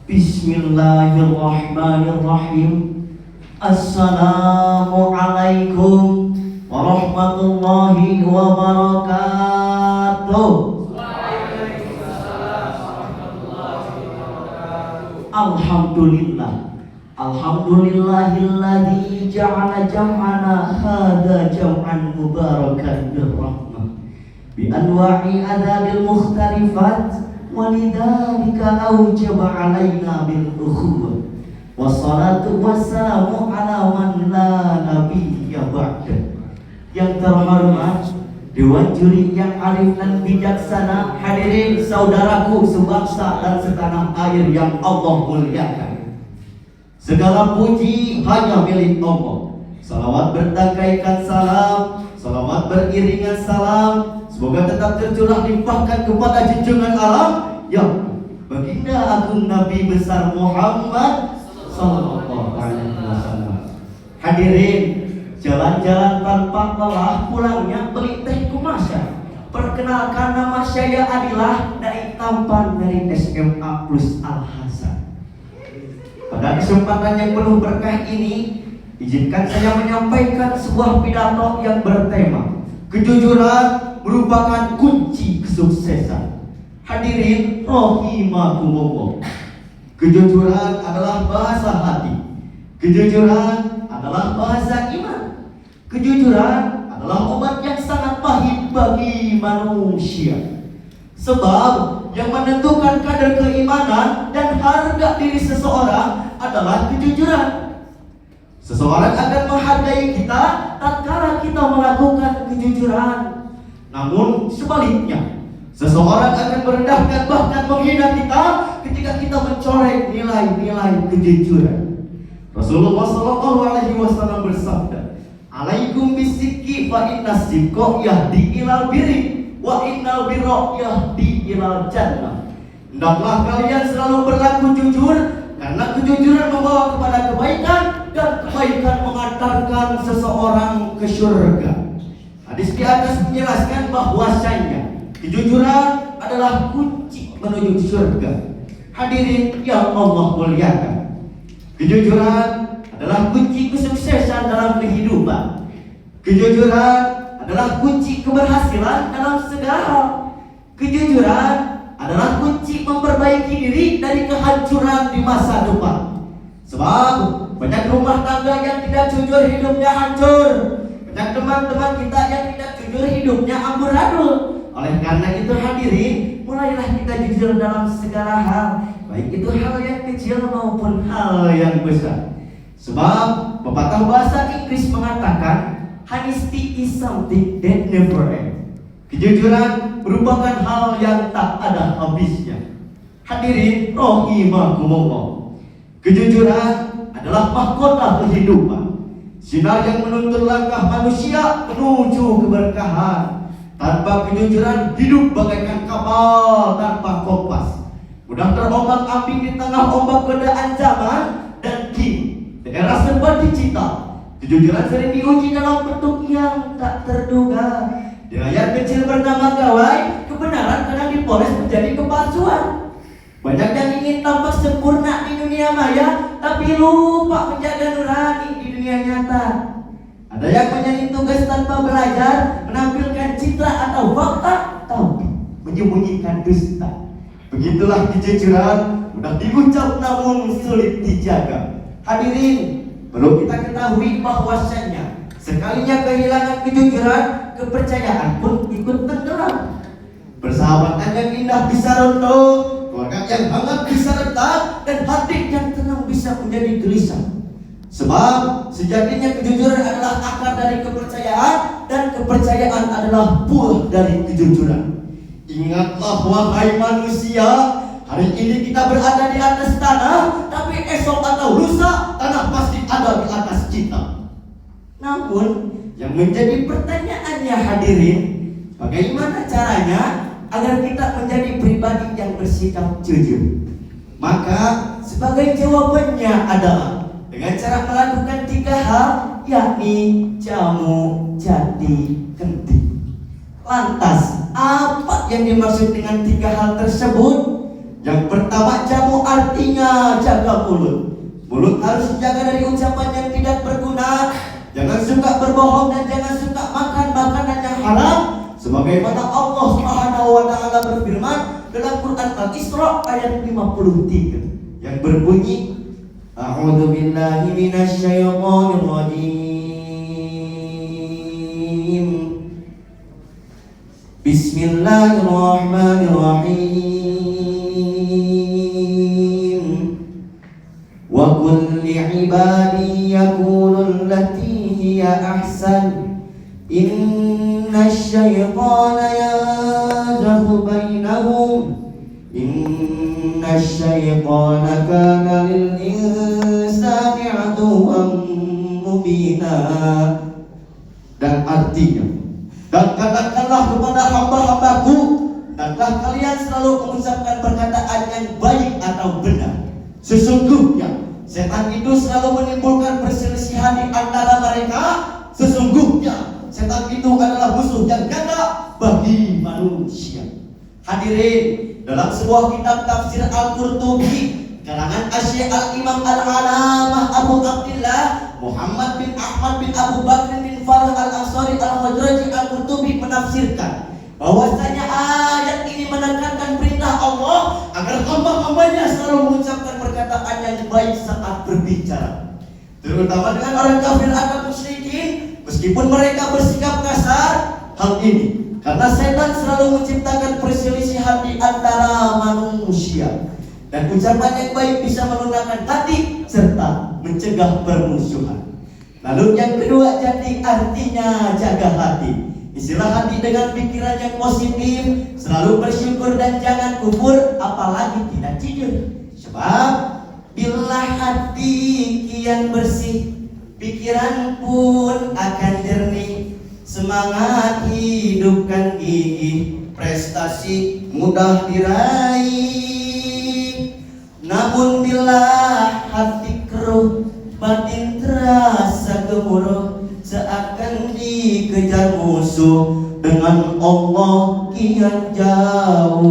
Bismillahirrahmanirrahim. Assalamualaikum warahmatullahi wabarakatuh. Alhamdulillah. Alhamdulillahilladzi ja'ala jam'ana hadza jam'an mubarakan birrahmah bi anwa'i adabil mukhtalifat walidzalika aujaba 'alaina bil ukhuwah wassalatu wassalamu ala man la nabiyya ba'da. Yang terhormat Dewan Juri yang arif dan bijaksana, hadirin saudaraku sebangsa dan setanah air yang Allah muliakan. Segala puji hanya milik Allah. Salawat bertangkaikan salam, salawat beriringan salam, semoga tetap tercurah limpahkan kepada junjungan alam yang baginda agung Nabi besar Muhammad sallallahu alaihi wasallam. Hadirin, jalan-jalan tanpa lelah, pulangnya beli teh kumasya. Perkenalkan, nama saya adalah Dai Tampan dari SMA Plus Al Hasan. Pada kesempatan yang penuh berkah ini, izinkan saya menyampaikan sebuah pidato yang bertema kejujuran merupakan kunci kesuksesan. Hadirin rahimakumullah. Kejujuran adalah bahasa hati. Kejujuran adalah bahasa iman. Kejujuran adalah obat yang sangat pahit bagi manusia. Sebab yang menentukan kadar keimanan dan harga diri seseorang adalah kejujuran. Seseorang akan menghargai kita tatkala kita melakukan kejujuran. Namun sebaliknya, seseorang akan merendahkan bahkan menghina kita ketika kita mencoreng nilai-nilai kejujuran. Rasulullah sallallahu alaihi wasallam bersabda, "Alaikum bisidqi fa innas sidqa yahdi ilal birri wa innal birra yahdi ilal jannah." Hendaklah kalian selalu berlaku jujur, karena kejujuran membawa kepada kebaikan dan kebaikan mengantarkan seseorang ke surga. Hadis di atas menjelaskan bahwasanya kejujuran adalah kunci menuju surga. Hadirin yang Allah muliakan, kejujuran adalah kunci kesuksesan dalam kehidupan. Kejujuran adalah kunci keberhasilan dalam segala hal. Kejujuran adalah kunci memperbaiki diri dari kehancuran di masa depan. Sebab banyak rumah tangga yang tidak jujur hidupnya hancur. Banyak teman-teman kita yang tidak jujur hidupnya amburadul. Oleh karena itu hadirin, mulailah kita jujur dalam segala hal, baik itu hal yang kecil maupun hal yang besar. Sebab pepatah bahasa Inggris mengatakan, honesty is something that never ends. Kejujuran merupakan hal yang tak ada habisnya. Hadirin rahimakumullah, kejujuran adalah mahkota kehidupan, sinar yang menuntun langkah manusia menuju keberkahan. Tanpa kejujuran, hidup bagaikan kapal tanpa kompas, mudah terombang-ambing di tengah ombak godaan zaman. Dan kini di era serba digital, kejujuran sering diuji dalam bentuk yang tak terduga. Di layar kecil bernama gawai, kebenaran kadang dipoles menjadi kepalsuan. Banyak yang ingin tampak sempurna di dunia maya, tapi lupa menjaga nurani di dunia nyata. Ada yang menyalin tugas tanpa belajar, menampilkan citra atau fakta, tapi menyembunyikan dusta. Begitulah kejujuran, mudah diucap namun sulit dijaga. Hadirin, perlu kita ketahui bahwasannya sekalinya kehilangan kejujuran, kepercayaan pun ikut tenggelam. Persahabatan yang indah bisa runtuh, keluarga yang hangat bisa retak, dan hati yang tenang bisa menjadi gelisah. Sebab sejatinya kejujuran adalah akar dari kepercayaan, dan kepercayaan adalah buah dari kejujuran. Ingatlah wahai manusia, hari ini kita berada di atas tanah, tapi esok atau lusa tanah pasti ada di atas kita. Namun yang menjadi pertanyaannya hadirin, bagaimana caranya agar kita menjadi pribadi yang bersikap jujur? Maka sebagai jawabannya adalah dengan cara melakukan 3 hal, yakni jamu, jati, kentik. Lantas apa yang dimaksud dengan 3 hal tersebut? Yang pertama, jamu artinya jaga mulut. Mulut harus dijaga dari ucapan yang tidak berguna. Jangan suka berbohong dan jangan suka makan makanan yang haram. Sebagaimana Allah Subhanahu wa taala berfirman dalam Quran Al-Isra ayat 53 yang berbunyi, A'udzu billahi minasy syaithanir rajim. Bismillahirrahmanirrahim. Wa qul li'ibadi yaqulu allati hiya ahsan. Inna syaitana yanzaghu bainahum. Inna syaitana kana lil insani aduwwan mubina. Dan artinya, dan katakanlah kepada hamba-hambaku, hendaklah kalian selalu mengucapkan perkataan yang baik atau benar. Sesungguhnya setan itu selalu menimbulkan perselisihan di antara mereka. Sesungguhnya setan itu adalah musuh yang nyata bagi manusia. Hadirin, dalam sebuah kitab tafsir Al-Qurtubi karangan Asy-Syaikh Al-Imam Al-Alamah Abu Abdillah Muhammad bin Ahmad bin Abu Bakr bin Farah Al-Ansari Al-Khazraji Al-Qurtubi menafsirkan bahwasanya ayat ini menekankan perintah Allah agar hamba-hambanya selalu mengucapkan perkataan yang baik saat berbicara, terutama dengan orang kafir atau musyrikin, meskipun mereka bersikap kasar. Hal ini karena setan selalu menciptakan perselisihan di antara manusia, dan ucapan yang baik bisa melunakkan hati serta mencegah permusuhan. Lalu yang kedua, jadi artinya jaga hati. Istilah hati dengan pikiran yang positif, selalu bersyukur dan jangan kufur, apalagi tidak jujur. Sebab bila hati kian bersih, pikiran pun akan jernih. Semangat hidupkan gigih, prestasi mudah diraih. Namun bila hati keruh, batin terasa gemuruh, seakan dikejar musuh, dengan Allah kian jauh.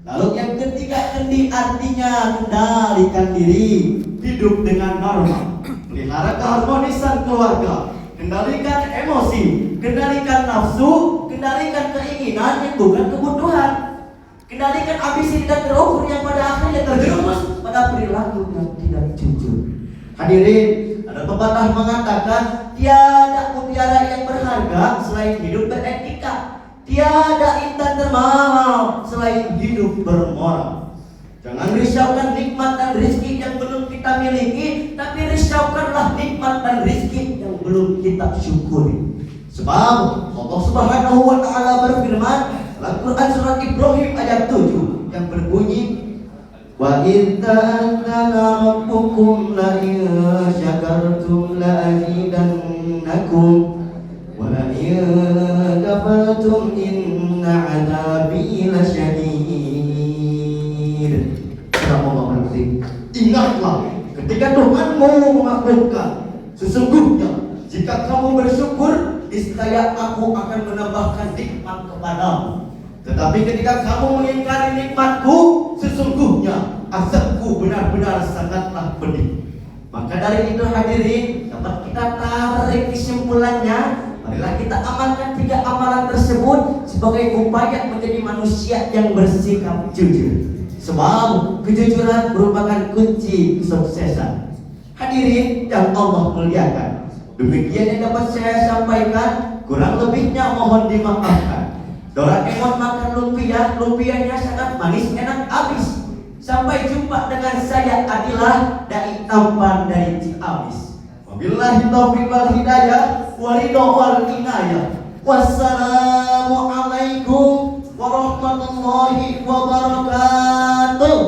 Lalu yang ketiga, kendi artinya kendalikan diri, hidup dengan normal, pelihara keharmonisan keluarga, kendalikan emosi, kendalikan nafsu, kendalikan keinginan yang bukan kebutuhan, kendalikan ambisi tidak terukur yang pada akhirnya terjerumus pada perilaku yang tidak jujur. Hadirin, ada pepatah mengatakan tiada mutiara yang berharga selain hidup beretika, tiada intan termahal selain hidup bermoral. Jangan risaukan nikmat dan rezeki yang belum kita miliki, tapi risaukanlah nikmat dan rezeki yang belum kita syukuri. Sebab Allah Subhanahu wa taala berfirman dalam Quran surat Ibrahim ayat 7 yang berbunyi, wa idz ta'adzana rabbukum la in syakartum la azidannakum wa la in kafartum inna 'adzabi lasyadid. Ingatlah ketika Tuhanmu memakmurkan, sesungguhnya jika kamu bersyukur, niscaya aku akan menambahkan nikmat kepadamu. Tetapi ketika kamu mengingkari nikmatku, sesungguhnya azabku benar-benar sangatlah pedih. Maka dari itu hadirin, dapat kita tarik kesimpulannya, marilah kita amalkan 3 amalan tersebut sebagai upaya menjadi manusia yang bersikap jujur. Sebab kejujuran merupakan kunci kesuksesan. Hadirin yang Allah muliakan, demikian yang dapat saya sampaikan, kurang lebihnya mohon dimaafkan. Doraemon makan lumpia, lumpianya sangat manis, enak habis. Sampai jumpa dengan saya Adilah, dai tampan dari Ciamis. Wabillahi taufiq wal hidayah, waridho wal inayah. Wassalamualaikum warahmatullahi wabarakatuh.